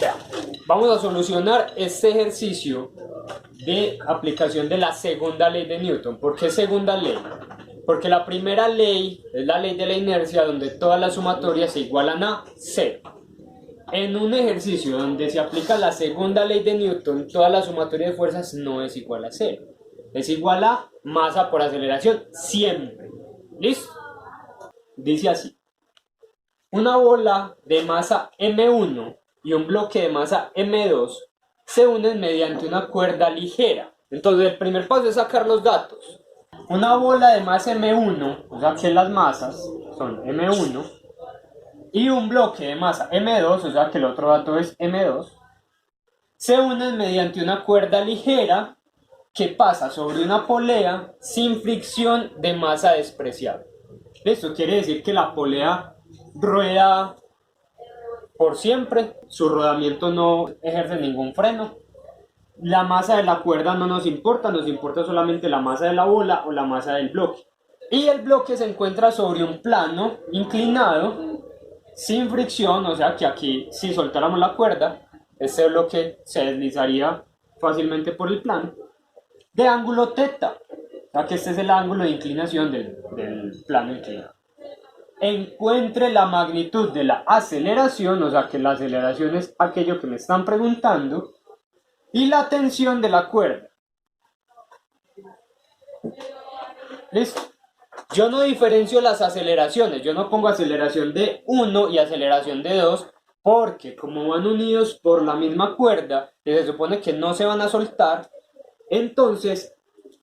Vea, vamos a solucionar este ejercicio de aplicación de la segunda ley de Newton. ¿Por qué segunda ley? Porque la primera ley es la ley de la inercia, donde todas las sumatorias se igualan a cero. En un ejercicio donde se aplica la segunda ley de Newton, toda la sumatoria de fuerzas no es igual a cero. Es igual a masa por aceleración, siempre. ¿Listo? Dice así. Una bola de masa m1 y un bloque de masa m2 se unen mediante una cuerda ligera. Entonces el primer paso es sacar los datos. Una bola de masa m1, o sea que las masas son m1, y un bloque de masa m2, o sea que el otro dato es m2, se unen mediante una cuerda ligera que pasa sobre una polea sin fricción de masa despreciable. Esto quiere decir que la polea rueda por siempre, su rodamiento no ejerce ningún freno. La masa de la cuerda no nos importa solamente la masa de la bola o la masa del bloque. Y el bloque se encuentra sobre un plano inclinado, sin fricción, o sea que aquí si soltáramos la cuerda, este bloque se deslizaría fácilmente por el plano, de ángulo θ, o sea que este es el ángulo de inclinación del plano inclinado. Encuentre la magnitud de la aceleración, o sea que la aceleración es aquello que me están preguntando, y la tensión de la cuerda. ¿Listo? Yo no diferencio las aceleraciones, yo no pongo aceleración de 1 y aceleración de 2, porque como van unidos por la misma cuerda, que se supone que no se van a soltar, entonces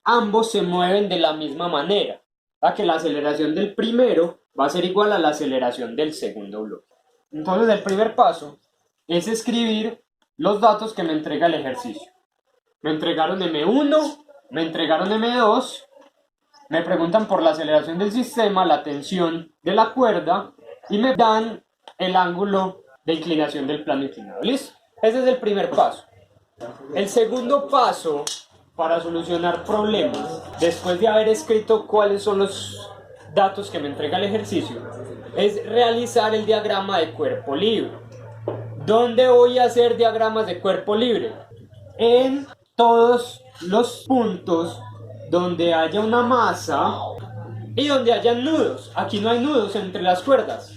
ambos se mueven de la misma manera, a que la aceleración del primero va a ser igual a la aceleración del segundo bloque. Entonces el primer paso es escribir los datos que me entrega el ejercicio. Me entregaron M1, me entregaron M2, me preguntan por la aceleración del sistema, la tensión de la cuerda y me dan el ángulo de inclinación del plano inclinado. ¿Listo? Ese es el primer paso. El segundo paso para solucionar problemas, después de haber escrito cuáles son los datos que me entrega el ejercicio, es realizar el diagrama de cuerpo libre. ¿Dónde voy a hacer diagramas de cuerpo libre? En todos los puntos donde haya una masa y donde haya nudos. Aquí no hay nudos entre las cuerdas.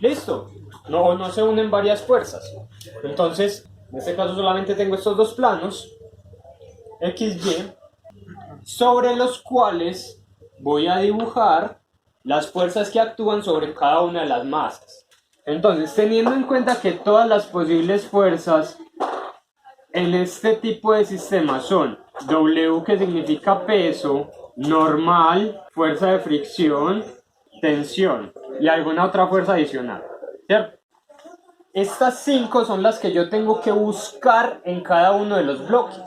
¿Listo? No se unen varias fuerzas. Entonces, en este caso solamente tengo estos dos planos, XY, sobre los cuales voy a dibujar las fuerzas que actúan sobre cada una de las masas. Entonces, teniendo en cuenta que todas las posibles fuerzas en este tipo de sistema son W, que significa peso, normal, fuerza de fricción, tensión y alguna otra fuerza adicional, ¿cierto? Estas 5 son las que yo tengo que buscar en cada uno de los bloques.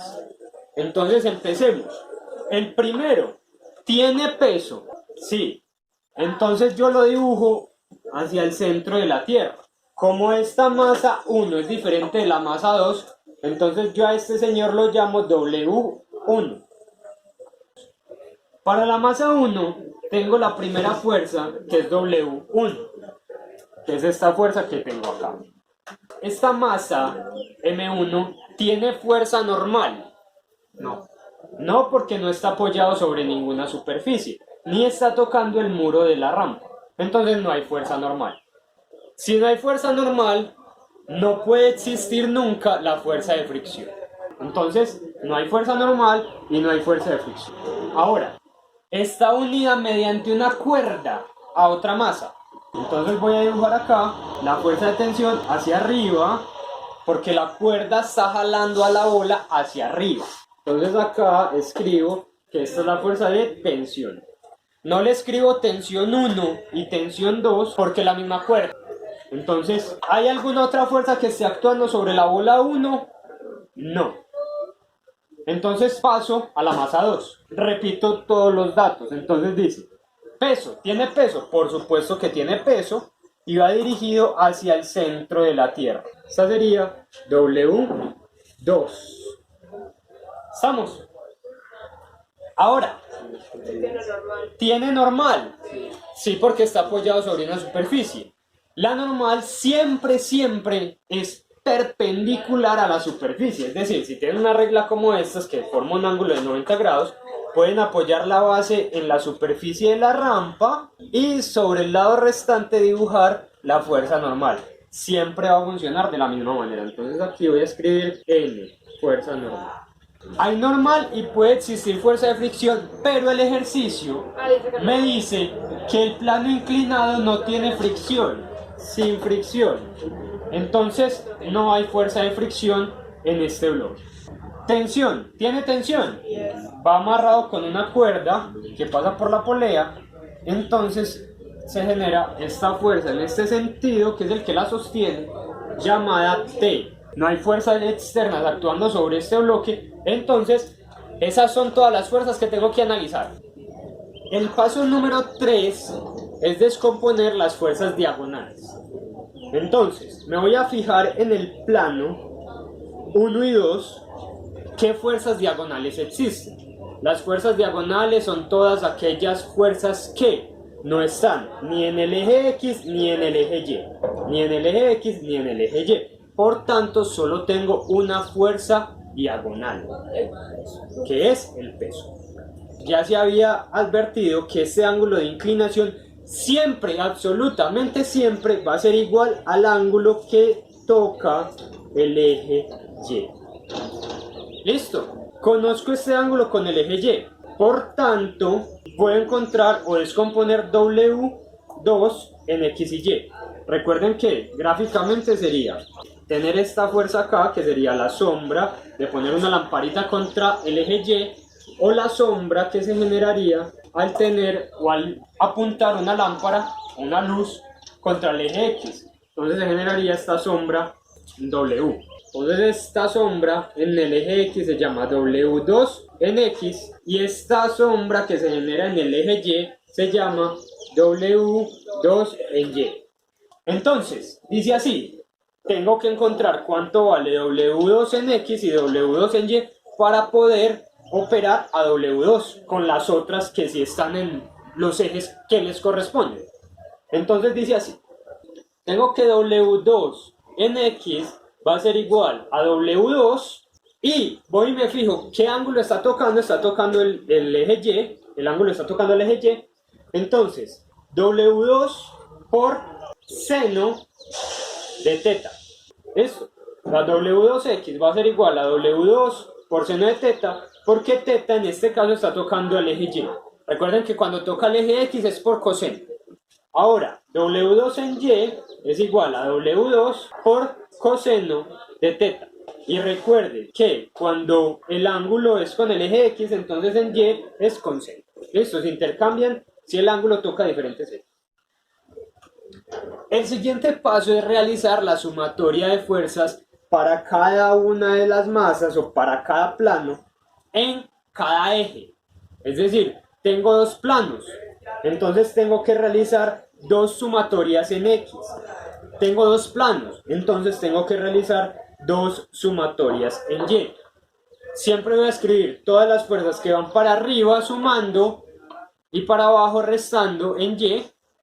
Entonces empecemos. El primero, ¿tiene peso? Sí. Entonces yo lo dibujo hacia el centro de la Tierra. Como esta masa 1 es diferente de la masa 2, entonces yo a este señor lo llamo W1. Para la masa 1 tengo la primera fuerza, que es W1, que es esta fuerza que tengo acá. Esta masa M1 tiene fuerza normal. No, porque no está apoyado sobre ninguna superficie, ni está tocando el muro de la rampa. Entonces no hay fuerza normal. Si no hay fuerza normal, no puede existir nunca la fuerza de fricción. Entonces no hay fuerza normal y no hay fuerza de fricción. Ahora, está unida mediante una cuerda a otra masa. Entonces voy a dibujar acá la fuerza de tensión hacia arriba, porque la cuerda está jalando a la bola hacia arriba. Entonces acá escribo que esta es la fuerza de tensión. No le escribo tensión 1 y tensión 2 porque es la misma cuerda. Entonces, ¿hay alguna otra fuerza que esté actuando sobre la bola 1? No. Entonces paso a la masa 2. Repito todos los datos. Entonces dice, peso, ¿tiene peso? Por supuesto que tiene peso y va dirigido hacia el centro de la Tierra. Esta sería W2. ¿Estamos? Ahora, ¿tiene normal? Sí, porque está apoyado sobre una superficie. La normal siempre es perpendicular a la superficie. Es decir, si tienen una regla como estas que forma un ángulo de 90 grados, pueden apoyar la base en la superficie de la rampa y sobre el lado restante dibujar la fuerza normal. Siempre va a funcionar de la misma manera. Entonces aquí voy a escribir N, fuerza normal. Hay normal y puede existir fuerza de fricción, pero el ejercicio me dice que el plano inclinado no tiene fricción, sin fricción. Entonces no hay fuerza de fricción en este bloque. Tensión, ¿tiene tensión? Va amarrado con una cuerda que pasa por la polea, entonces se genera esta fuerza en este sentido, que es el que la sostiene, llamada T. No hay fuerzas externas actuando sobre este bloque, entonces esas son todas las fuerzas que tengo que analizar. El paso número 3 es descomponer las fuerzas diagonales. Entonces, me voy a fijar en el plano 1 y 2, ¿qué fuerzas diagonales existen? Las fuerzas diagonales son todas aquellas fuerzas que no están ni en el eje X ni en el eje Y, ni en el eje X ni en el eje Y. Por tanto, solo tengo una fuerza diagonal, que es el peso. Ya se había advertido que este ángulo de inclinación siempre, absolutamente siempre, va a ser igual al ángulo que toca el eje Y. Listo, conozco este ángulo con el eje Y, por tanto puedo encontrar o descomponer W2 en X y Y. Recuerden que gráficamente sería tener esta fuerza acá, que sería la sombra de poner una lamparita contra el eje Y, o la sombra que se generaría al tener o al apuntar una lámpara, una luz, contra el eje X. Entonces se generaría esta sombra W. Entonces esta sombra en el eje X se llama W2 en X, y esta sombra que se genera en el eje Y se llama W2 en Y. Entonces, dice así, tengo que encontrar cuánto vale W2 en X y W2 en Y para poder operar a W2 con las otras que sí están en los ejes que les corresponden. Entonces dice así, tengo que W2 en X va a ser igual a W2 y voy y me fijo qué ángulo está tocando el eje Y, el ángulo está tocando el eje Y, entonces W2 por seno de teta. Esto, la W2X va a ser igual a W2 por seno de teta, porque teta en este caso está tocando el eje Y. Recuerden que cuando toca el eje X es por coseno. Ahora, W2 en Y es igual a W2 por coseno de teta. Y recuerden que cuando el ángulo es con el eje X, entonces en Y es con seno. Estos se intercambian si el ángulo toca diferentes ejes. El siguiente paso es realizar la sumatoria de fuerzas para cada una de las masas o para cada plano en cada eje. Es decir, tengo dos planos, entonces tengo que realizar dos sumatorias en X. Tengo dos planos, entonces tengo que realizar dos sumatorias en Y. Siempre voy a escribir todas las fuerzas que van para arriba sumando y para abajo restando en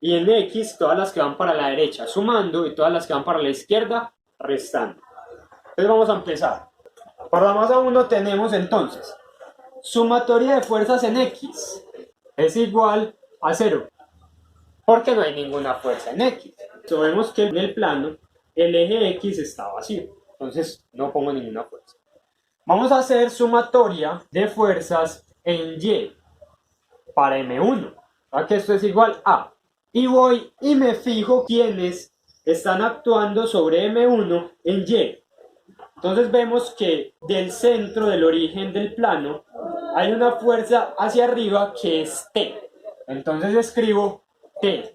y en X todas las que van para la derecha sumando y todas las que van para la izquierda restando. Entonces vamos a empezar. Para la masa 1 tenemos entonces sumatoria de fuerzas en X es igual a 0, porque no hay ninguna fuerza en X. Sabemos que en el plano el eje X está vacío, entonces no pongo ninguna fuerza. Vamos a hacer sumatoria de fuerzas en Y para M1, para que esto es igual a, y voy y me fijo quiénes están actuando sobre M1 en Y. Entonces vemos que del centro del origen del plano hay una fuerza hacia arriba que es T. Entonces escribo T.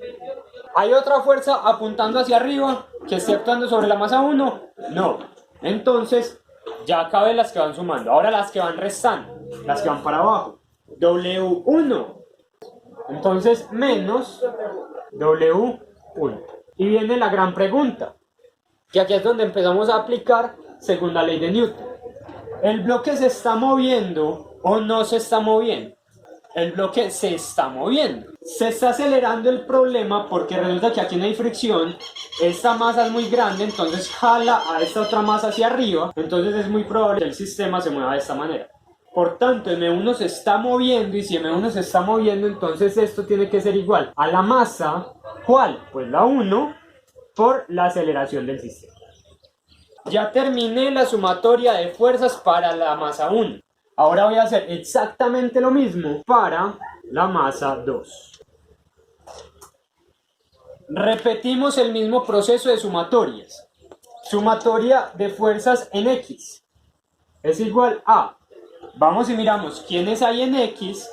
¿Hay otra fuerza apuntando hacia arriba que esté actuando sobre la masa 1? No. Entonces ya acabé las que van sumando. Ahora las que van restando, las que van para abajo. W1. Entonces menos W1. Y viene la gran pregunta, que aquí es donde empezamos a aplicar según la ley de Newton. ¿El bloque se está moviendo o no se está moviendo? El bloque se está moviendo. Se está acelerando el problema porque resulta que aquí no hay fricción, esta masa es muy grande, entonces jala a esta otra masa hacia arriba, entonces es muy probable que el sistema se mueva de esta manera. Por tanto, M1 se está moviendo, y si M1 se está moviendo, entonces esto tiene que ser igual a la masa, ¿cuál? Pues la 1 por la aceleración del sistema. Ya terminé la sumatoria de fuerzas para la masa 1. Ahora voy a hacer exactamente lo mismo para la masa 2. Repetimos el mismo proceso de sumatorias. Sumatoria de fuerzas en X es igual a, vamos y miramos quiénes hay en X,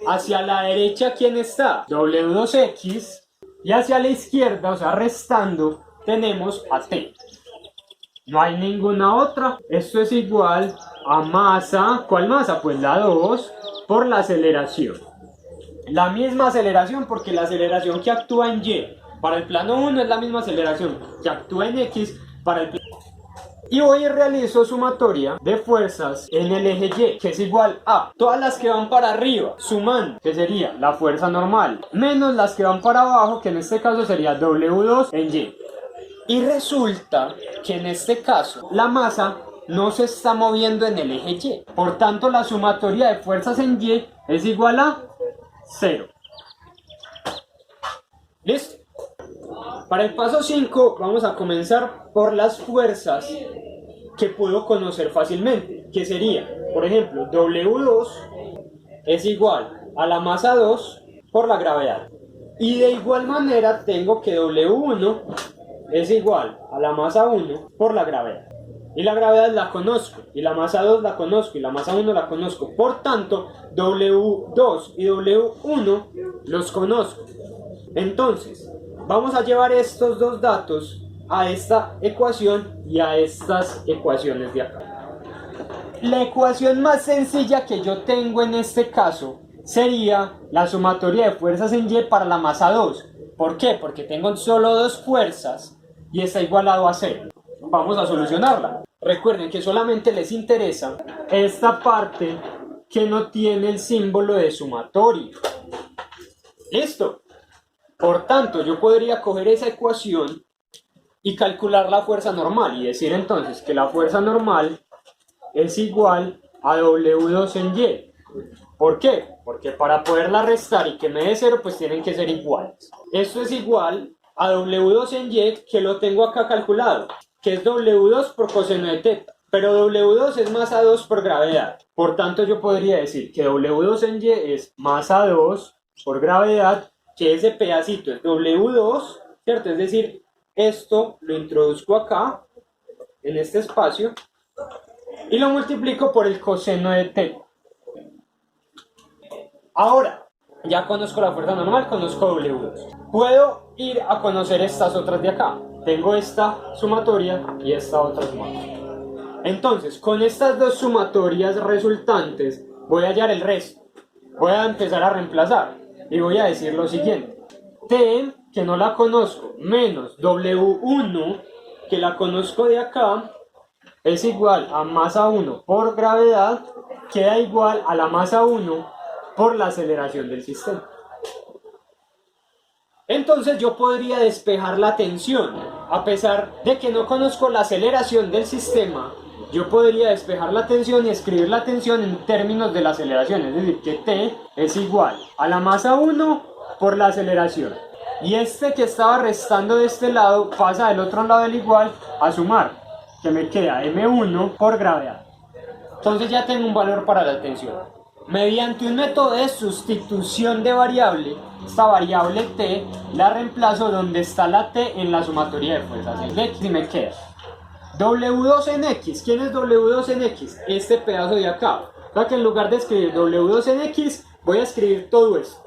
hacia la derecha quién está, W2X, y hacia la izquierda, o sea restando, tenemos a T. No hay ninguna otra. Esto es igual a masa, ¿cuál masa? Pues la 2 por la aceleración. La misma aceleración, porque la aceleración que actúa en Y para el plano 1 es la misma aceleración que actúa en X para el plano. Y hoy realizo sumatoria de fuerzas en el eje Y, que es igual a todas las que van para arriba, sumando, que sería la fuerza normal, menos las que van para abajo, que en este caso sería W2 en Y. Y resulta que en este caso la masa no se está moviendo en el eje Y. Por tanto, la sumatoria de fuerzas en Y es igual a 0. ¿Listo? Para el paso 5 vamos a comenzar por las fuerzas que puedo conocer fácilmente, que sería, por ejemplo, W2 es igual a la masa 2 por la gravedad. Y de igual manera tengo que W1 es igual a la masa 1 por la gravedad. Y la gravedad la conozco, y la masa 2 la conozco, y la masa 1 la conozco. Por tanto, W2 y W1 los conozco. Entonces, vamos a llevar estos dos datos a esta ecuación y a estas ecuaciones de acá. La ecuación más sencilla que yo tengo en este caso sería la sumatoria de fuerzas en Y para la masa 2. ¿Por qué? Porque tengo solo dos fuerzas y está igualado a 0. Vamos a solucionarla. Recuerden que solamente les interesa esta parte que no tiene el símbolo de sumatoria. ¿Listo? Por tanto, yo podría coger esa ecuación y calcular la fuerza normal y decir entonces que la fuerza normal es igual a W2 en Y. ¿Por qué? Porque para poderla restar y que me dé 0, pues tienen que ser iguales. Esto es igual a W2 en Y, que lo tengo acá calculado, que es W2 por coseno de teta. Pero W2 es masa 2 por gravedad. Por tanto, yo podría decir que W2 en Y es masa 2 por gravedad, que ese pedacito es W2, ¿cierto? Es decir, esto lo introduzco acá, en este espacio, y lo multiplico por el coseno de teta. Ahora, ya conozco la fuerza normal, conozco W2. Puedo ir a conocer estas otras de acá. Tengo esta sumatoria y esta otra sumatoria. Entonces, con estas dos sumatorias resultantes, voy a hallar el resto. Voy a empezar a reemplazar y voy a decir lo siguiente. T, que no la conozco, menos W1, que la conozco de acá, es igual a masa 1 por gravedad, queda igual a la masa 1 por la aceleración del sistema. Entonces yo podría despejar la tensión. A pesar de que no conozco la aceleración del sistema, yo podría despejar la tensión y escribir la tensión en términos de la aceleración. Es decir, que T es igual a la masa 1 por la aceleración. Y este que estaba restando de este lado pasa del otro lado del igual a sumar, que me queda M1 por gravedad. Entonces ya tengo un valor para la tensión. Mediante un método de sustitución de variable, esta variable T la reemplazo donde está la T en la sumatoria de fuerzas en X y me queda W2 en X. ¿Quién es W2 en X? Este pedazo de acá. O sea que en lugar de escribir W2 en X, voy a escribir todo esto.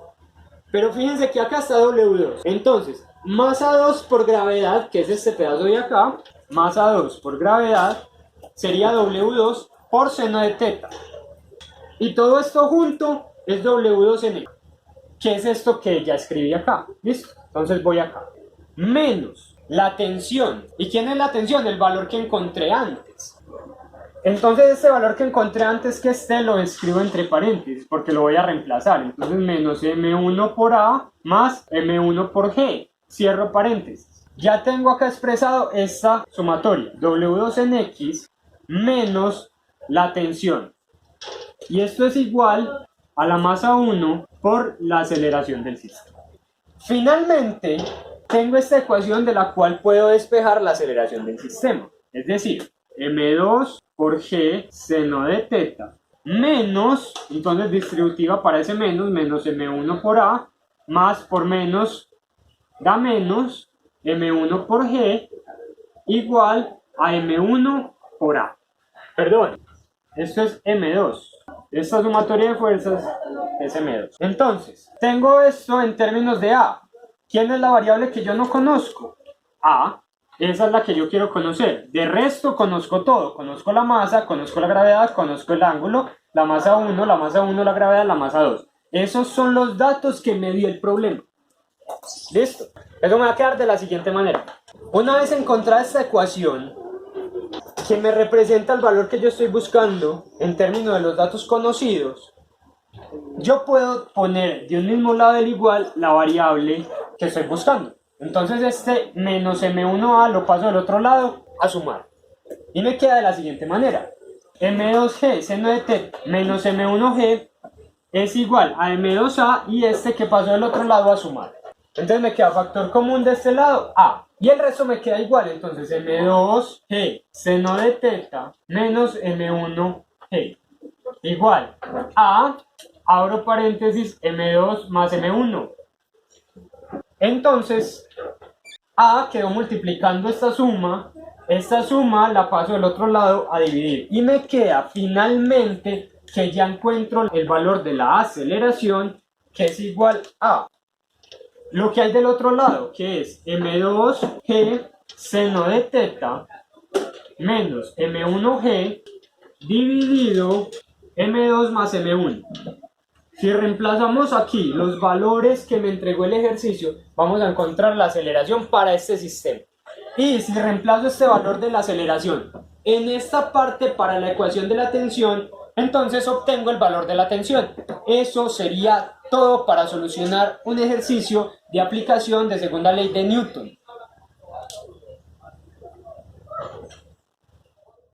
Pero fíjense que acá está W2. Entonces, masa 2 por gravedad, que es este pedazo de acá, masa 2 por gravedad, sería W2 por seno de teta. Y todo esto junto es W2 en X, que es esto que ya escribí acá. ¿Listo? Entonces voy acá. Menos la tensión. ¿Y quién es la tensión? El valor que encontré antes. Entonces este valor que encontré antes que lo escribo entre paréntesis porque lo voy a reemplazar. Entonces menos M1 por A más M1 por G. Cierro paréntesis. Ya tengo acá expresado esta sumatoria. W2 en X menos la tensión. Y esto es igual a la masa 1 por la aceleración del sistema. Finalmente, tengo esta ecuación de la cual puedo despejar la aceleración del sistema. Es decir, M2 por G seno de teta menos, entonces distributiva para ese menos M1 por A, más por menos da menos M1 por G igual a M1 por A. Perdón, esto es M2. Esta sumatoria de fuerzas es M2. Entonces, tengo esto en términos de A. ¿Quién es la variable que yo no conozco? A. Esa es la que yo quiero conocer. De resto, conozco todo. Conozco la masa, conozco la gravedad, conozco el ángulo, la masa 1, la gravedad, la masa 2. Esos son los datos que me dio el problema. ¿Listo? Eso me va a quedar de la siguiente manera. Una vez encontrada esta ecuación, que me representa el valor que yo estoy buscando en términos de los datos conocidos, yo puedo poner de un mismo lado del igual la variable que estoy buscando. Entonces este menos M1A lo paso del otro lado a sumar. Y me queda de la siguiente manera. M2G seno de t menos M1G es igual a M2A y este que pasó del otro lado a sumar. Entonces me queda factor común de este lado A. Y el resto me queda igual. Entonces M2G seno de teta menos M1G igual a, abro paréntesis, M2 más M1. Entonces A quedó multiplicando esta suma la paso del otro lado a dividir y me queda finalmente que ya encuentro el valor de la aceleración, que es igual a lo que hay del otro lado, que es M2G seno de teta menos M1G dividido M2 más M1. Si reemplazamos aquí los valores que me entregó el ejercicio, vamos a encontrar la aceleración para este sistema. Y si reemplazo este valor de la aceleración en esta parte para la ecuación de la tensión, entonces obtengo el valor de la tensión. Eso sería todo para solucionar un ejercicio de aplicación de segunda ley de Newton.